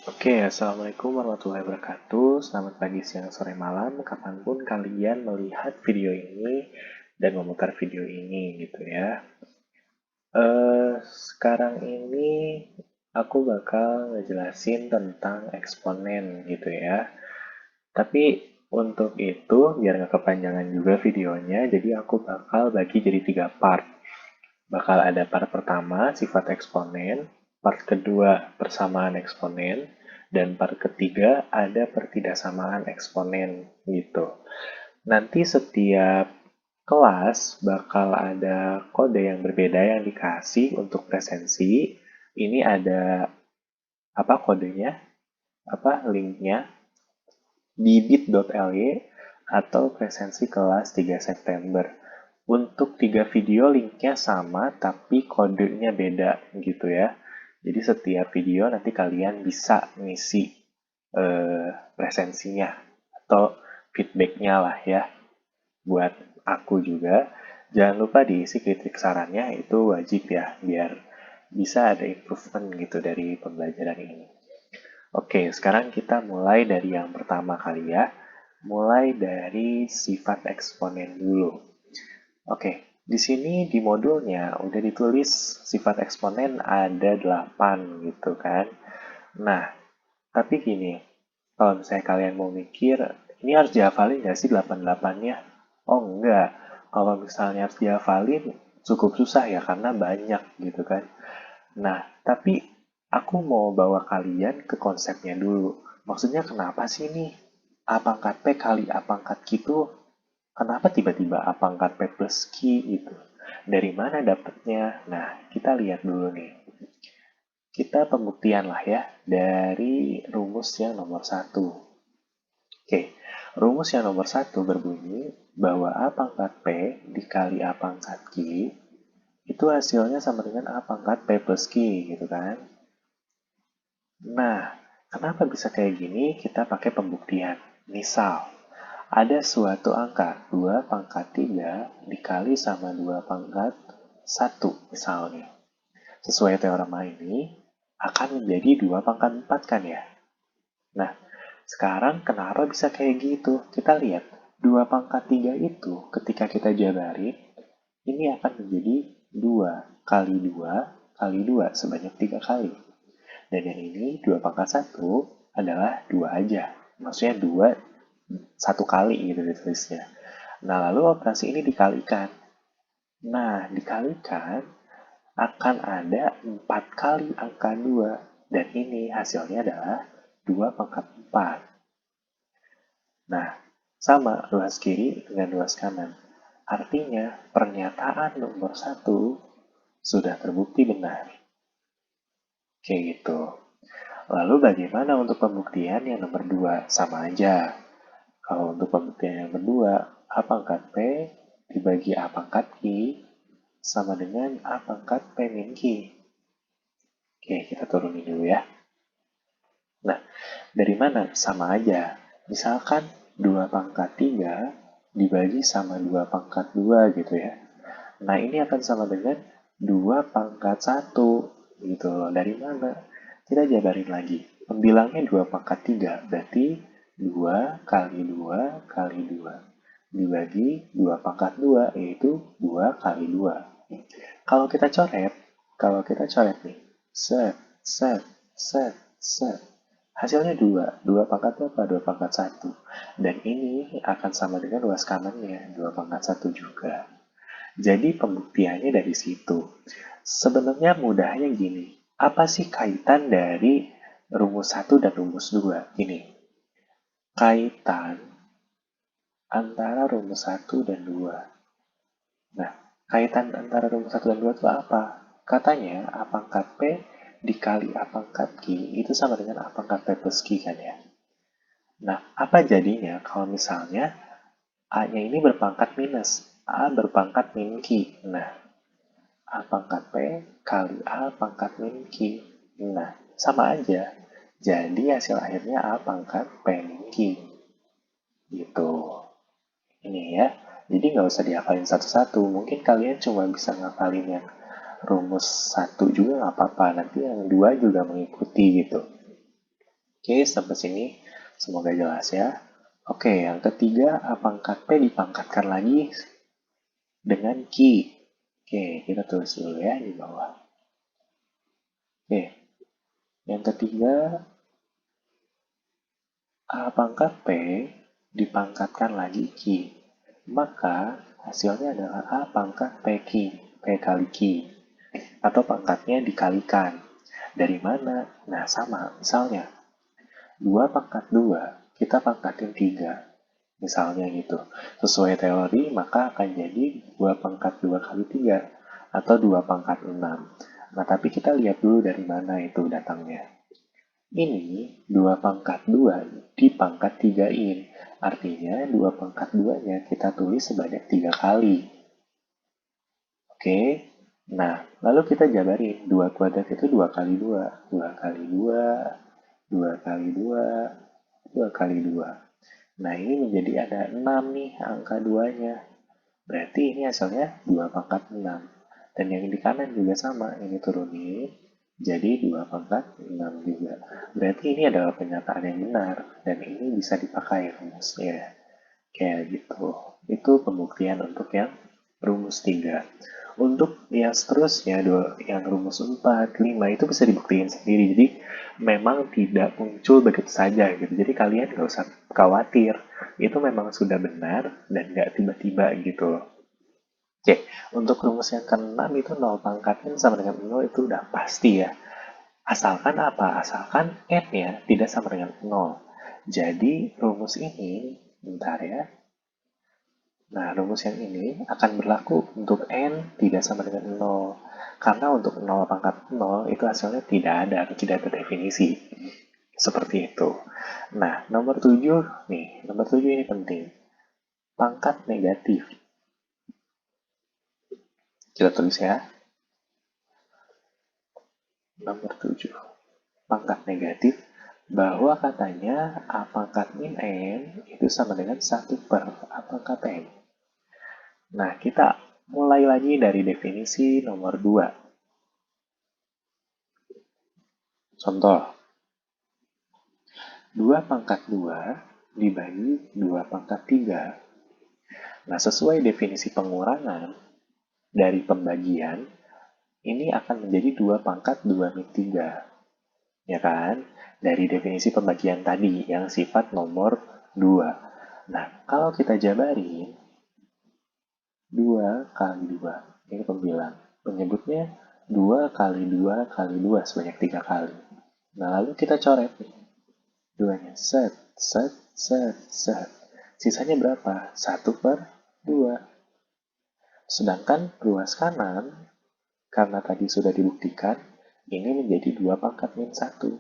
Oke, Assalamualaikum warahmatullahi wabarakatuh. Selamat pagi, siang, sore, malam, kapanpun kalian melihat video ini dan memutar video ini gitu ya. Sekarang ini aku bakal ngejelasin tentang eksponen gitu ya. Tapi untuk itu, biar nggak kepanjangan juga videonya, jadi aku bakal bagi jadi 3 part. Bakal ada part pertama, sifat eksponen, part kedua, persamaan eksponen, dan part ketiga, ada pertidaksamaan eksponen gitu. Nanti setiap kelas bakal ada kode yang berbeda yang dikasih untuk presensi. Ini ada apa kodenya, apa linknya di bit.ly atau presensi kelas 3 September. Untuk 3 video linknya sama tapi kodenya beda gitu ya. Jadi setiap video nanti kalian bisa ngisi presensinya atau feedbacknya lah ya. Buat aku juga, jangan lupa diisi kritik sarannya, itu wajib ya biar bisa ada improvement gitu dari pembelajaran ini. Oke, sekarang kita mulai dari yang pertama kali ya. Mulai dari sifat eksponen dulu. Oke, di sini di modulnya udah ditulis sifat eksponen ada 8 gitu kan. Nah, tapi gini, kalau misalnya kalian mau mikir, ini harus dihafalin nggak sih 88-nya? Oh enggak, kalau misalnya harus dihafalin cukup susah ya karena banyak gitu kan. Nah, tapi aku mau bawa kalian ke konsepnya dulu. Maksudnya kenapa sih nih A pangkat P kali A pangkat Q itu kenapa tiba-tiba A pangkat P plus Q gitu? Dari mana dapetnya? Nah, kita lihat dulu nih. Kita pembuktian lah ya dari rumus yang nomor 1. Oke, rumus yang nomor 1 berbunyi bahwa A pangkat P dikali A pangkat Q itu hasilnya sama dengan A pangkat P plus Q gitu kan. Nah, kenapa bisa kayak gini? Kita pakai pembuktian. Misal, ada suatu angka 2 pangkat 3 dikali sama 2 pangkat 1 misalnya. Sesuai teorema ini, akan menjadi 2 pangkat 4 kan ya? Nah, sekarang kenapa bisa kayak gitu? Kita lihat, 2 pangkat 3 itu ketika kita jabarin, ini akan menjadi 2 kali 2 kali 2 sebanyak 3 kali. Dan yang ini 2 pangkat 1 adalah 2 aja. Maksudnya 2 1 kali gitu ditulisnya. Nah, lalu operasi ini dikalikan. Nah, dikalikan akan ada 4 kali angka 2. Dan ini hasilnya adalah 2 pangkat 4. Nah, sama ruas kiri dengan ruas kanan. Artinya, pernyataan nomor 1 sudah terbukti benar. Kayak gitu. Lalu bagaimana untuk pembuktian yang nomor 2? Sama aja. Kalau untuk pembuktian yang kedua, A pangkat P dibagi A pangkat Q sama dengan A pangkat P min Q. Oke, kita turunin dulu ya. Nah, dari mana? Sama aja. Misalkan 2 pangkat 3 dibagi sama 2 pangkat 2 gitu ya. Nah, ini akan sama dengan 2 pangkat 1 gitu loh. Dari mana? Kita jabarin lagi. Pembilangnya 2 pangkat 3, berarti 2 kali 2 kali 2 dibagi 2 pangkat 2, yaitu 2 kali 2. Kalau kita coret nih, set, set, set, set, hasilnya 2. 2 pangkat berapa? 2 pangkat 1. Dan ini akan sama dengan luas kanannya, 2 pangkat 1 juga. Jadi pembuktiannya dari situ. Sebenarnya mudahnya gini, apa sih kaitan dari rumus 1 dan rumus 2? Gini, kaitan antara rumus 1 dan 2. Nah, kaitan antara rumus 1 dan 2 itu apa? Katanya A pangkat P dikali A pangkat Q itu sama dengan A pangkat P plus Q kan ya? Nah, apa jadinya kalau misalnya A-nya ini berpangkat minus, A berpangkat min Q. Nah, A pangkat P kali A pangkat min Q. Nah, sama aja. Jadi hasil akhirnya A pangkat P min Q. Gitu. Ini ya. Jadi nggak usah dihafalin satu-satu. Mungkin kalian cuma bisa ngafalin yang rumus 1 juga nggak apa-apa. Nanti yang 2 juga mengikuti gitu. Oke, sampai sini semoga jelas ya. Oke, yang ketiga, A pangkat P dipangkatkan lagi dengan Q. Oke, kita tulis dulu ya di bawah. Oke, yang ketiga, A pangkat P dipangkatkan lagi Q. Maka hasilnya adalah A pangkat PQ, P kali Q. Atau pangkatnya dikalikan. Dari mana? Nah, sama. Misalnya, 2 pangkat 2, kita pangkatin 3. Misalnya gitu. Sesuai teori, maka akan jadi 2 pangkat 2 kali 3, atau 2 pangkat 6. Nah, tapi kita lihat dulu dari mana itu datangnya. Ini 2 pangkat 2 dipangkat 3-in. Artinya 2 pangkat 2-nya kita tulis sebanyak 3 kali. Oke, nah lalu kita jabarin. 2 kuadrat itu 2 kali 2. 2 kali 2, 2 kali 2, 2 kali 2. Nah, ini menjadi ada 6 nih angka 2-nya. Berarti ini hasilnya 2 pangkat 6. Dan yang di kanan juga sama, ini turunin, jadi 2 pangkat 6 juga. Berarti ini adalah pernyataan yang benar, dan ini bisa dipakai rumusnya. Kayak gitu. Itu pembuktian untuk yang rumus 3. Untuk yang seterusnya, yang rumus 4, 5, itu bisa dibuktikan sendiri. Jadi, memang tidak muncul begitu saja gitu. Jadi, kalian nggak usah khawatir. Itu memang sudah benar dan nggak tiba-tiba gitu loh. Oke, untuk rumus yang ke-6 itu 0 pangkatnya sama dengan 0 itu udah pasti ya. Asalkan apa? Asalkan n-nya tidak sama dengan 0. Jadi, rumus ini, bentar ya. Nah, rumus yang ini akan berlaku untuk n tidak sama dengan 0. Karena untuk 0 pangkat 0 itu hasilnya tidak ada atau tidak terdefinisi. Seperti itu. Nah, nomor 7 nih. Nomor 7 ini penting. Pangkat negatif. Kita tulis ya. Nomor 7. Pangkat negatif bahwa katanya A pangkat min n itu sama dengan 1 per A pangkat n. Nah, kita mulai lagi dari definisi nomor 2. Contoh, 2 pangkat 2 dibagi 2 pangkat 3. Nah, sesuai definisi pengurangan dari pembagian, ini akan menjadi 2 pangkat 2 min 3. Ya kan? Dari definisi pembagian tadi yang sifat nomor 2. Nah, kalau kita jabarin, 2 kali 2, ini pembilang. Penyebutnya 2 kali 2 kali 2 sebanyak 3 kali. Nah, lalu kita coret nih. 2-nya set, set, set, set. Sisanya berapa? 1 per 2. Sedangkan ruas kanan, karena tadi sudah dibuktikan, ini menjadi 2 pangkat min 1.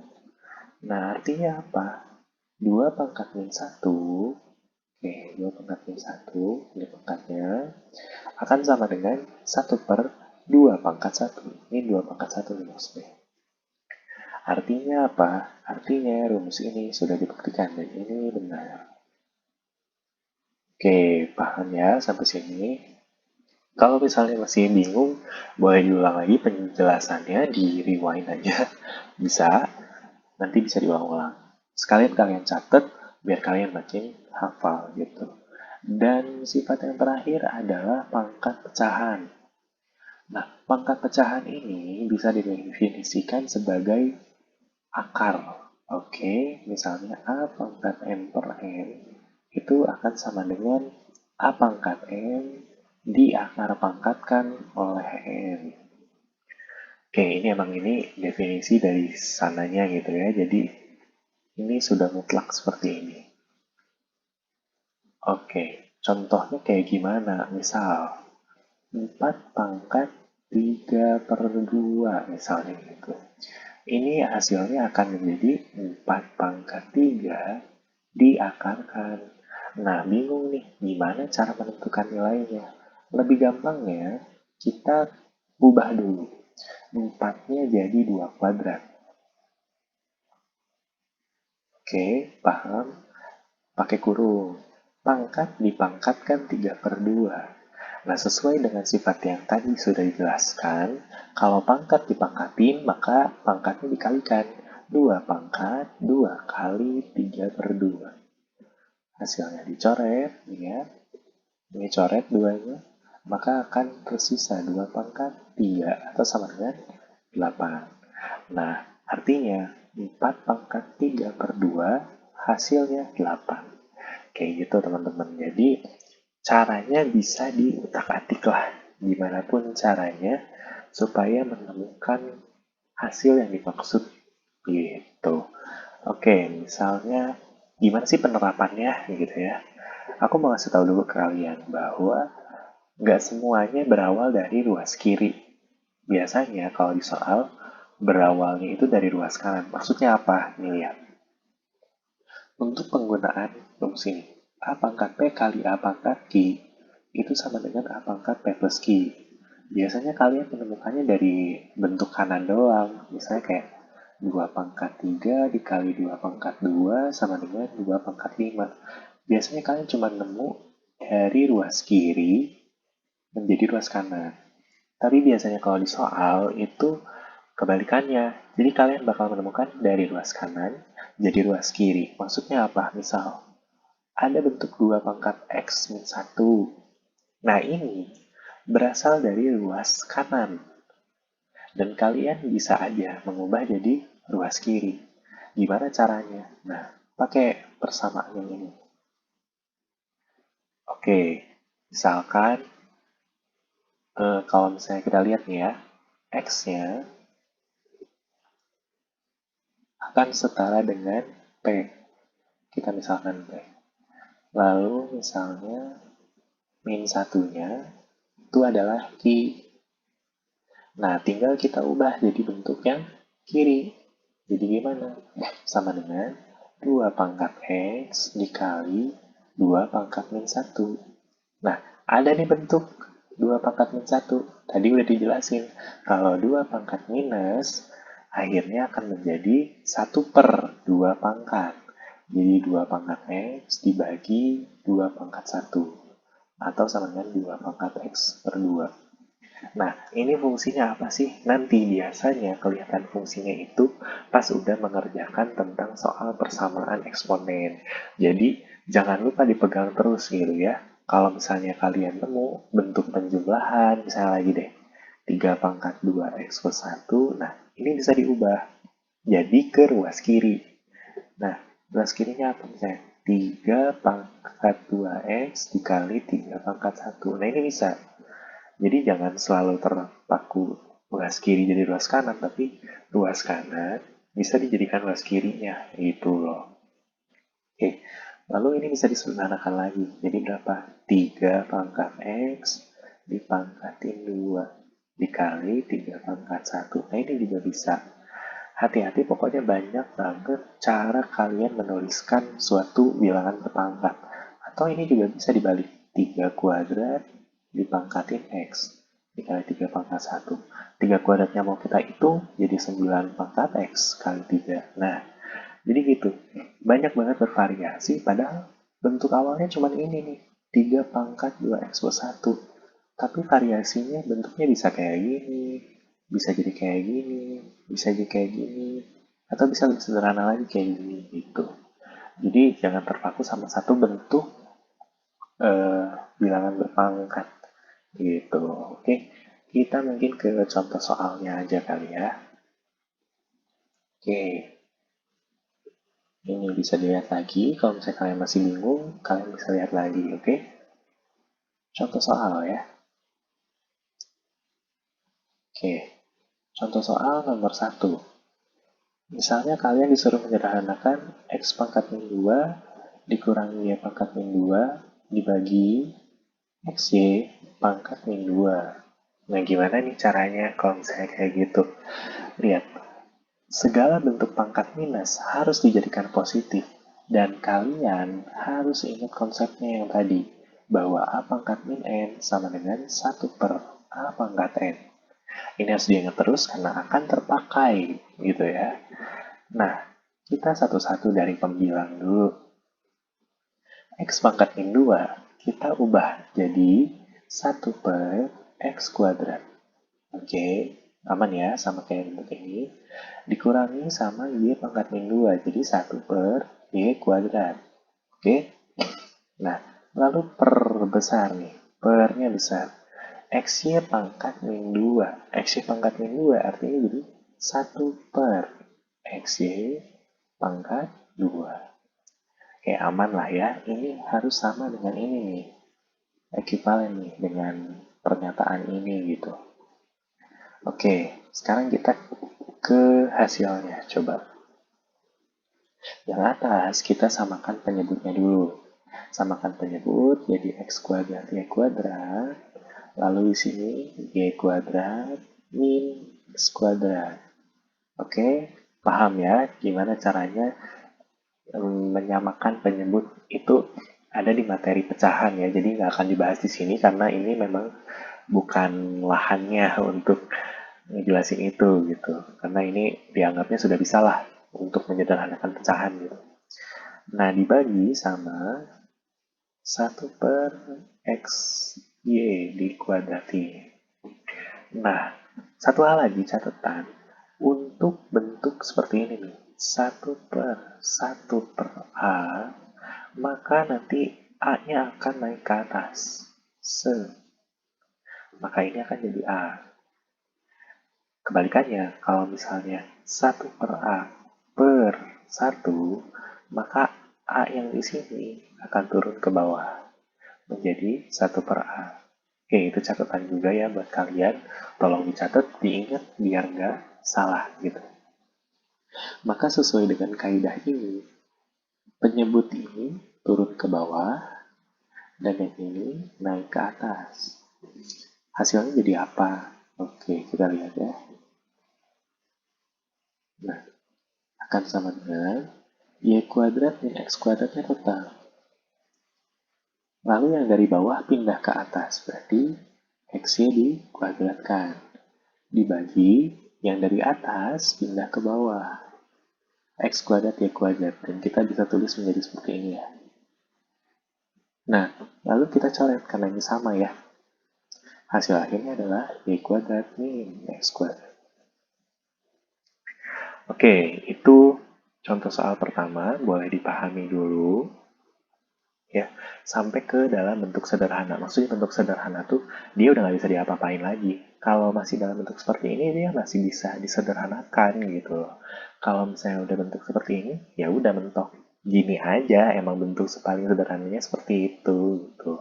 Nah, artinya apa? 2 pangkat min 1, oke, 2 pangkat min 1, ini pangkatnya, akan sama dengan 1 per 2 pangkat 1. Ini 2 pangkat 1 nih maksudnya. Artinya apa? Artinya rumus ini sudah dibuktikan dan ini benar. Oke, paham ya sampai sini? Kalau misalnya masih bingung, boleh diulang lagi penjelasannya, di rewind aja. Bisa, nanti bisa diulang-ulang. Sekalian kalian catat, biar kalian makin hafal gitu. Dan sifat yang terakhir adalah pangkat pecahan. Nah, pangkat pecahan ini bisa didefinisikan sebagai akar. Oke, misalnya A pangkat N per N itu akan sama dengan A pangkat N diakar pangkatkan oleh N. Oke, ini definisi dari sananya gitu ya. Jadi, ini sudah mutlak seperti ini. Oke, contohnya kayak gimana? Misal, 4 pangkat 3 per 2 misalnya gitu. Ini hasilnya akan menjadi 4 pangkat 3 diakarkan. Nah, bingung nih, gimana cara menentukan nilainya? Lebih gampangnya, kita ubah dulu. 4-nya jadi 2 kuadrat. Oke, paham? Pakai kurung. Pangkat dipangkatkan 3 per 2. Nah, sesuai dengan sifat yang tadi sudah dijelaskan, kalau pangkat dipangkatin, maka pangkatnya dikalikan. 2 pangkat 2 kali 3 per 2. Hasilnya dicoret, ya. Ini coret 2-nya, maka akan tersisa 2 pangkat 3 atau sama dengan 8. Nah, artinya 4 pangkat 3 per 2 hasilnya 8. Kayak gitu teman-teman. Jadi caranya bisa diutak-atik lah. Gimana pun caranya supaya menemukan hasil yang dimaksud gitu. Oke, misalnya gimana sih penerapannya gitu ya. Aku mau kasih tahu dulu ke kalian bahwa nggak semuanya berawal dari ruas kiri. Biasanya kalau di soal berawalnya itu dari ruas kanan. Maksudnya apa? Nih lihat. Untuk penggunaan rumus ini, A pangkat P kali A pangkat Q itu sama dengan A pangkat P plus Q. Biasanya kalian menemukannya dari bentuk kanan doang. Misalnya kayak 2 pangkat 3 dikali 2 pangkat 2 sama dengan 2 pangkat 5. Biasanya kalian cuma nemu dari ruas kiri menjadi ruas kanan. Tapi biasanya kalau di soal itu kebalikannya. Jadi kalian bakal menemukan dari ruas kanan jadi ruas kiri. Maksudnya apa? Misal, ada bentuk 2 pangkat X min 1. Nah ini berasal dari ruas kanan. Dan kalian bisa aja mengubah jadi ruas kiri. Gimana caranya? Nah, pakai persamaan yang ini. Oke, misalkan kalau misalnya kita lihat nih ya, X-nya akan setara dengan P. Kita misalkan P. Lalu misalnya min satunya itu adalah Q. Nah, tinggal kita ubah jadi bentuk yang kiri. Jadi gimana? Sama dengan 2 pangkat X dikali 2 pangkat min 1. Nah, ada nih bentuk 2 pangkat min 1. Tadi udah dijelasin. Kalau 2 pangkat minus, akhirnya akan menjadi 1 per 2 pangkat. Jadi 2 pangkat X dibagi 2 pangkat 1. Atau sama dengan 2 pangkat X per 2. Nah, ini fungsinya apa sih? Nanti biasanya kelihatan fungsinya itu pas udah mengerjakan tentang soal persamaan eksponen. Jadi, jangan lupa dipegang terus gitu ya. Kalau misalnya kalian nemu bentuk penjumlahan, misalnya lagi deh, 3 pangkat 2 X plus 1, nah ini bisa diubah jadi ke ruas kiri. Nah, ruas kirinya apa misalnya? 3 pangkat 2X dikali 3 pangkat 1. Nah, ini bisa. Jadi jangan selalu terpaku ruas kiri jadi ruas kanan, tapi ruas kanan bisa dijadikan ruas kirinya, gitu loh. Oke, lalu ini bisa disederhanakan lagi. Jadi berapa? 3 pangkat X dipangkatin 2 dikali 3 pangkat 1. Nah ini juga bisa. Hati-hati pokoknya banyak banget cara kalian menuliskan suatu bilangan berpangkat. Atau ini juga bisa dibalik. 3 kuadrat dipangkatin X dikali 3 pangkat 1. 3 kuadratnya mau kita hitung jadi 9 pangkat X kali 3. Nah, jadi gitu. Banyak banget bervariasi padahal bentuk awalnya cuma ini nih. 3 pangkat 2X plus 1. Tapi variasinya bentuknya bisa kayak gini, bisa jadi kayak gini, bisa jadi kayak gini, atau bisa lebih sederhana lagi kayak gini gitu. Jadi jangan terpaku sama satu bentuk bilangan berpangkat gitu. Oke, kita mungkin ke contoh soalnya aja kali ya. Oke, ini bisa dilihat lagi. Kalau misalnya kalian masih bingung, kalian bisa lihat lagi. Oke, contoh soal ya. Oke, contoh soal nomor 1. Misalnya kalian disuruh menyederhanakan X pangkat min 2 dikurangi Y pangkat min 2 dibagi XY pangkat min 2. Nah, gimana nih caranya kalau misalnya kayak gitu? Lihat, segala bentuk pangkat minus harus dijadikan positif. Dan kalian harus ingat konsepnya yang tadi, bahwa A pangkat min N sama dengan 1 per A pangkat N. Ini harus diingat terus karena akan terpakai, gitu ya. Nah, kita satu-satu dari pembilang dulu. X pangkat min 2, kita ubah jadi 1 per X kuadrat. Oke, Aman ya, sama kayak bentuk ini. Dikurangi sama Y pangkat min 2. Jadi 1 per Y kuadrat. Oke? Nah, lalu perbesar nih. Pernya besar. XY pangkat min 2. XY pangkat min 2 artinya jadi 1 per XY pangkat 2. Oke, aman lah ya. Ini harus sama dengan ini nih. Ekivalen nih dengan pernyataan ini gitu. Oke, sekarang kita ke hasilnya. Coba. Yang atas kita samakan penyebutnya dulu. Samakan penyebut jadi X kuadrat Y kuadrat. Lalu di sini Y kuadrat min X kuadrat. Oke, paham ya gimana caranya menyamakan penyebut itu ada di materi pecahan ya. Jadi nggak akan dibahas di sini karena ini memang bukan lahannya untuk ngejelasin itu gitu. Karena ini dianggapnya sudah bisa lah untuk menyederhanakan pecahan gitu. Nah, dibagi sama 1 per X Y dikuadrati. Nah, satu hal lagi catatan. Untuk bentuk seperti ini nih, 1 per A, maka nanti A-nya akan naik ke atas. Maka ini akan jadi A. Kebalikannya, kalau misalnya 1 per A per 1, maka A yang di sini akan turun ke bawah menjadi 1 per A. Oke, itu catatan juga ya buat kalian. Tolong dicatat, diingat biar nggak salah gitu. Maka sesuai dengan kaidah ini, penyebut ini turun ke bawah dan yang ini naik ke atas. Hasilnya jadi apa? Oke, kita lihat ya. Nah, akan sama dengan Y kuadrat min X kuadratnya tetap. Lalu yang dari bawah pindah ke atas, berarti X-nya dikuadratkan. Dibagi yang dari atas pindah ke bawah. X kuadrat Y kuadrat. Dan kita bisa tulis menjadi seperti ini ya. Nah, lalu kita coret karena ini sama ya. Hasil akhirnya adalah Y kuadrat min X kuadrat. Oke, itu contoh soal pertama. Boleh dipahami dulu. Ya, sampai ke dalam bentuk sederhana. Maksudnya bentuk sederhana tuh dia udah nggak bisa diapa-apain lagi. Kalau masih dalam bentuk seperti ini dia masih bisa disederhanakan gitu loh. Kalau misalnya udah bentuk seperti ini, ya udah mentok. Gini aja, emang bentuk paling sederhananya seperti itu gitu.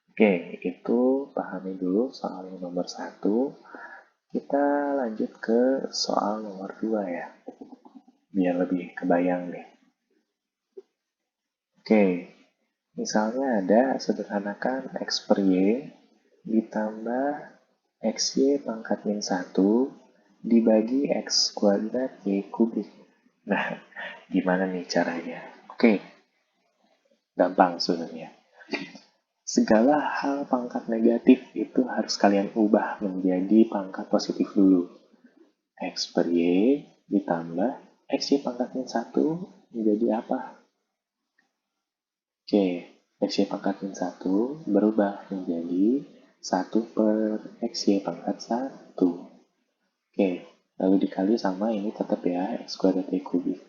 Oke, itu pahami dulu soal yang nomor 1. Kita lanjut ke soal nomor 2 ya. Biar lebih kebayang nih. Oke, misalnya ada sederhanakan X per Y ditambah XY pangkat min 1 dibagi X kuadrat Y kubik. Nah, gimana nih caranya? Oke, gampang sebenarnya. Segala hal pangkat negatif itu harus kalian ubah menjadi pangkat positif dulu. X per Y ditambah XY pangkat min 1 menjadi apa? Oke, XY pangkat min 1 berubah menjadi 1 per XY pangkat 1. Oke, lalu dikali sama ini tetap ya, X kuadrat Y kubik.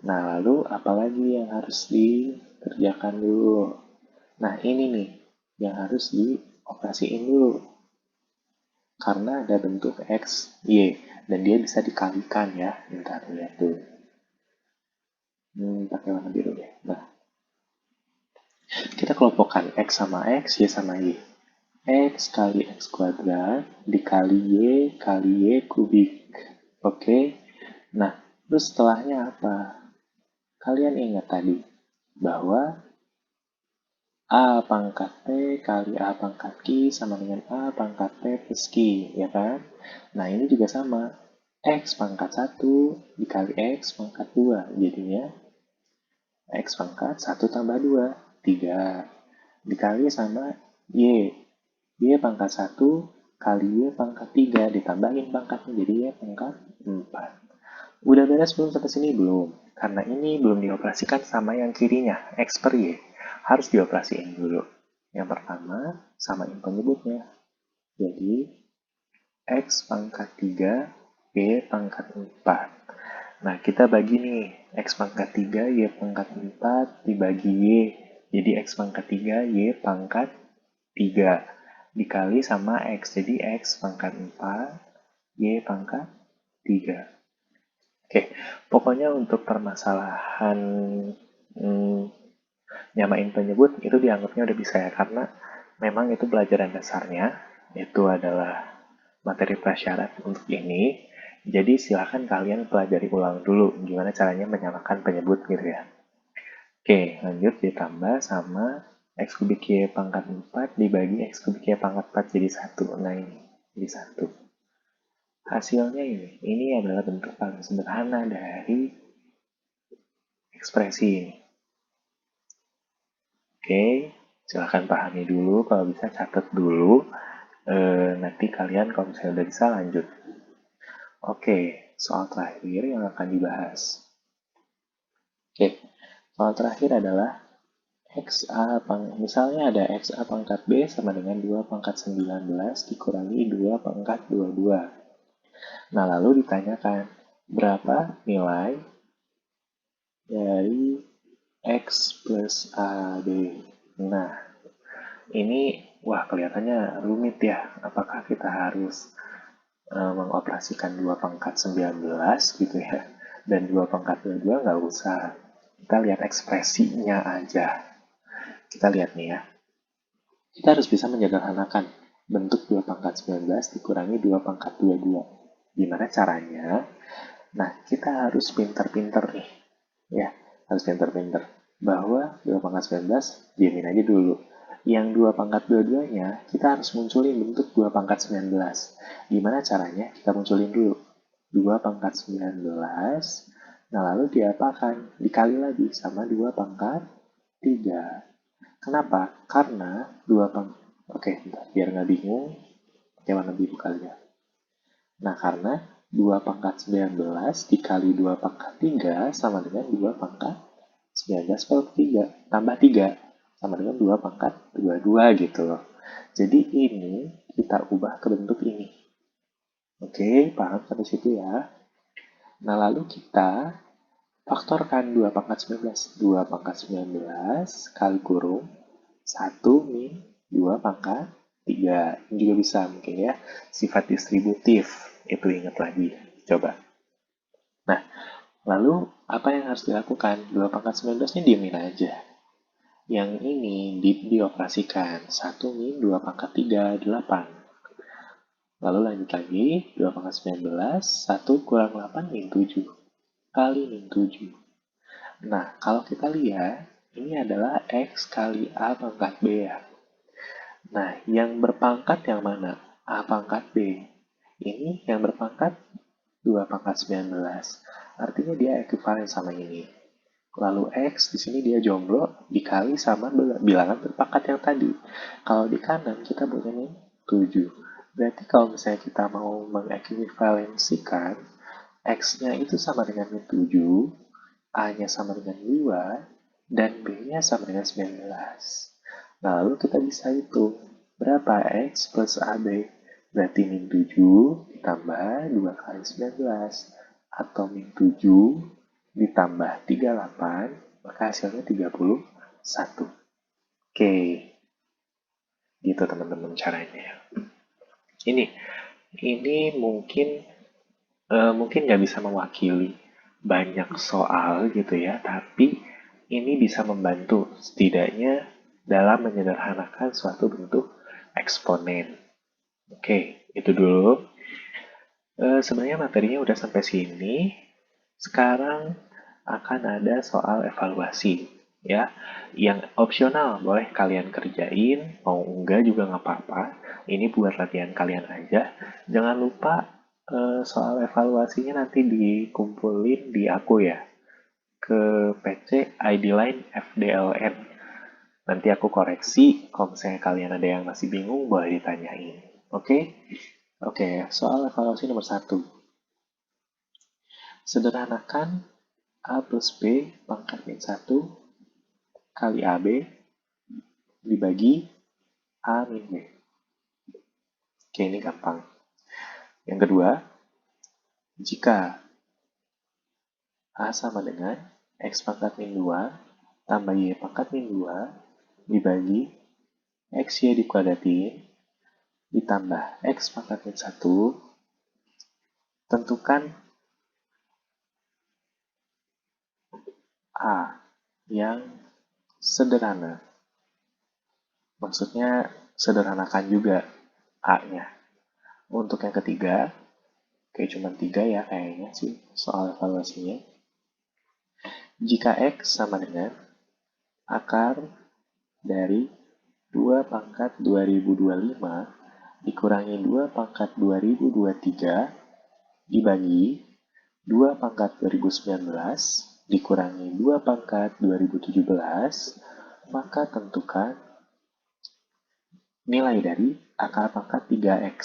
Nah, lalu apalagi yang harus dikerjakan dulu? Nah, ini nih, yang harus dioperasiin dulu. Karena ada bentuk X, Y, dan dia bisa dikalikan ya. Bentar, lihat tuh. Pakai warna biru deh. Nah, kita kelompokkan X sama X, Y sama Y. X kali X kuadrat dikali Y kali Y kubik. Oke? Nah, terus setelahnya apa? Kalian ingat tadi bahwa A pangkat P kali A pangkat Q sama dengan A pangkat P plus Q, ya kan? Nah, ini juga sama. X pangkat 1 dikali X pangkat 2. Jadinya X pangkat 1 tambah 2, 3. Dikali sama Y. Y pangkat 1 kali Y pangkat 3. Ditambahin pangkatnya jadi Y pangkat 4. Udah beres belum sampai sini? Belum. Karena ini belum dioperasikan sama yang kirinya, X per Y. Harus dioperasiin dulu. Yang pertama, samain penyebutnya. Jadi, X pangkat 3, Y pangkat 4. Nah, kita bagi nih, X pangkat 3, Y pangkat 4 dibagi Y. Jadi X pangkat 3, Y pangkat 3. Dikali sama X. Jadi X pangkat 4, Y pangkat 3. Oke, pokoknya untuk permasalahan nyamain penyebut itu dianggapnya udah bisa ya, karena memang itu pelajaran dasarnya, itu adalah materi prasyarat untuk ini. Jadi silahkan kalian pelajari ulang dulu gimana caranya menyamakan penyebut gitu ya. Oke, lanjut ditambah sama X kubik Y pangkat 4 dibagi X kubik Y pangkat 4 jadi 1. Nah ini, jadi 1. Hasilnya ini adalah bentuk paling sederhana dari ekspresi ini. Oke, silahkan pahami dulu, kalau bisa catat dulu. Nanti kalian kalau misalnya udah bisa lanjut. Oke, soal terakhir yang akan dibahas. Oke, soal terakhir adalah misalnya ada XA pangkat B sama dengan 2 pangkat 19 dikurangi 2 pangkat 22. Nah, lalu ditanyakan, berapa nilai dari X plus AB? Nah, ini, wah kelihatannya rumit ya. Apakah kita harus mengoperasikan 2 pangkat 19 gitu ya, dan 2 pangkat 22 nggak usah. Kita lihat ekspresinya aja. Kita lihat nih ya. Kita harus bisa menyederhanakan bentuk 2 pangkat 19 dikurangi 2 pangkat 22. Gimana caranya? Nah, kita harus pinter-pinter nih. Ya, harus pinter-pinter. Bahwa 2 pangkat 19, diamin aja dulu. Yang 2 pangkat 22-nya, kita harus munculin bentuk 2 pangkat 19. Gimana caranya? Kita munculin dulu. 2 pangkat 19, nah lalu diapakan? Dikali lagi sama 2 pangkat 3. Kenapa? Karena 2 pangkat... Oke, biar nggak bingung, pakai warna biru kali ya. Nah, karena 2 pangkat 19 dikali 2 pangkat 3 sama dengan 2 pangkat 19 per 3, tambah 3, sama dengan 2 pangkat 22 gitu loh. Jadi ini kita ubah ke bentuk ini. Oke, paham sampai situ ya? Nah, lalu kita faktorkan 2 pangkat 19. 2 pangkat 19 kali kurung 1 min 2 pangkat 3. Ini juga bisa mungkin ya, sifat distributif. Itu ingat lagi. Coba. Nah, lalu apa yang harus dilakukan? 2 pangkat 19 ini diemin aja. Yang ini dioperasikan. 1 min 2 pangkat 3, 8. Lalu lanjut lagi, 2 pangkat 19, 1 kurang 8 min 7. Kali min 7. Nah, kalau kita lihat, ini adalah X kali A pangkat B ya. Nah, yang berpangkat yang mana? A pangkat B. Ini yang berpangkat 2 pangkat 19. Artinya dia ekuivalen sama ini. Lalu X di sini dia jomblo dikali sama bilangan berpangkat yang tadi. Kalau di kanan kita punya min 7. Berarti kalau misalnya kita mau mengekuivalensikan, X-nya itu sama dengan min 7, A-nya sama dengan 2, dan B-nya sama dengan 19. Nah, lalu kita bisa hitung berapa X plus AB. Berarti min 7 ditambah 2 kali 19. Atau min 7 ditambah 38, maka hasilnya 31. Oke, gitu teman-teman caranya. Ini mungkin nggak bisa mewakili banyak soal gitu ya, tapi ini bisa membantu setidaknya dalam menyederhanakan suatu bentuk eksponen. Oke, itu dulu. Sebenarnya materinya udah sampai sini. Sekarang akan ada soal evaluasi ya. Yang opsional boleh kalian kerjain, mau enggak juga nggak apa-apa. Ini buat latihan kalian aja. Jangan lupa soal evaluasinya nanti dikumpulin di aku ya, ke PC ID Line FDLN. Nanti aku koreksi, kalau misalnya kalian ada yang masih bingung, boleh ditanyain. Oke? Oke, soal evaluasi nomor 1. Sederhanakan A plus B pangkat min 1 kali AB dibagi A min B. Oke, ini gampang. Yang kedua, jika A sama dengan X pangkat min 2 tambah Y pangkat min 2 dibagi XY dikuadratin ditambah X pangkat min 1, tentukan A yang sederhana. Maksudnya sederhanakan juga A-nya. Untuk yang ketiga, kayak cuma 3 ya kayaknya sih soal evaluasinya. Jika X sama dengan akar dari 2 pangkat 2025 dikurangi 2 pangkat 2023 dibagi 2 pangkat 2019 dikurangi 2 pangkat 2017, maka tentukan nilai dari akar pangkat 3X.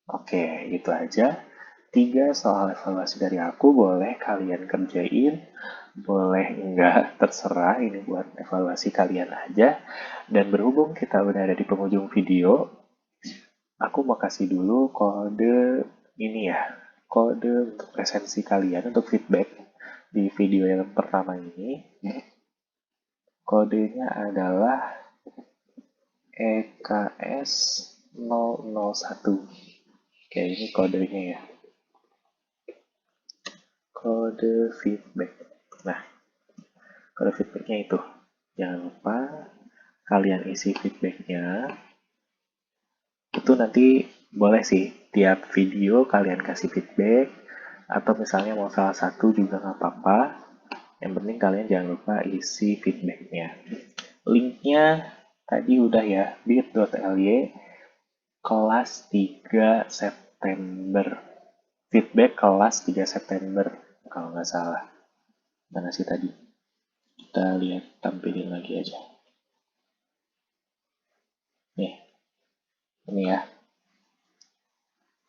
Oke, gitu aja. 3 soal evaluasi dari aku, boleh kalian kerjain, boleh enggak, terserah, ini buat evaluasi kalian aja. Dan berhubung kita udah ada di penghujung video, aku mau kasih dulu kode ini ya, kode untuk presensi kalian, untuk feedback di video yang pertama ini. Kodenya adalah EKS 001. Oke, ini kodenya ya. Kode feedback. Nah, kode feedbacknya itu. Jangan lupa kalian isi feedbacknya. Itu nanti boleh sih, tiap video kalian kasih feedback. Atau misalnya mau salah satu juga nggak apa-apa. Yang penting kalian jangan lupa isi feedbacknya. Linknya tadi udah ya, bit.ly kelas 3 September. Feedback kelas 3 September, kalau nggak salah. Mana sih tadi? Kita lihat, tampilin lagi aja. Nih, ini ya.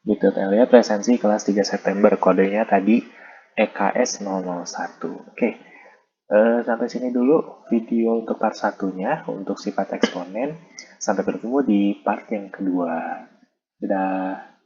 Bit.ly presensi kelas 3 September. Kodenya tadi EKS 001. Oke, sampai sini dulu video untuk part 1-nya, untuk sifat eksponen. Sampai bertemu di part yang kedua. Dadah.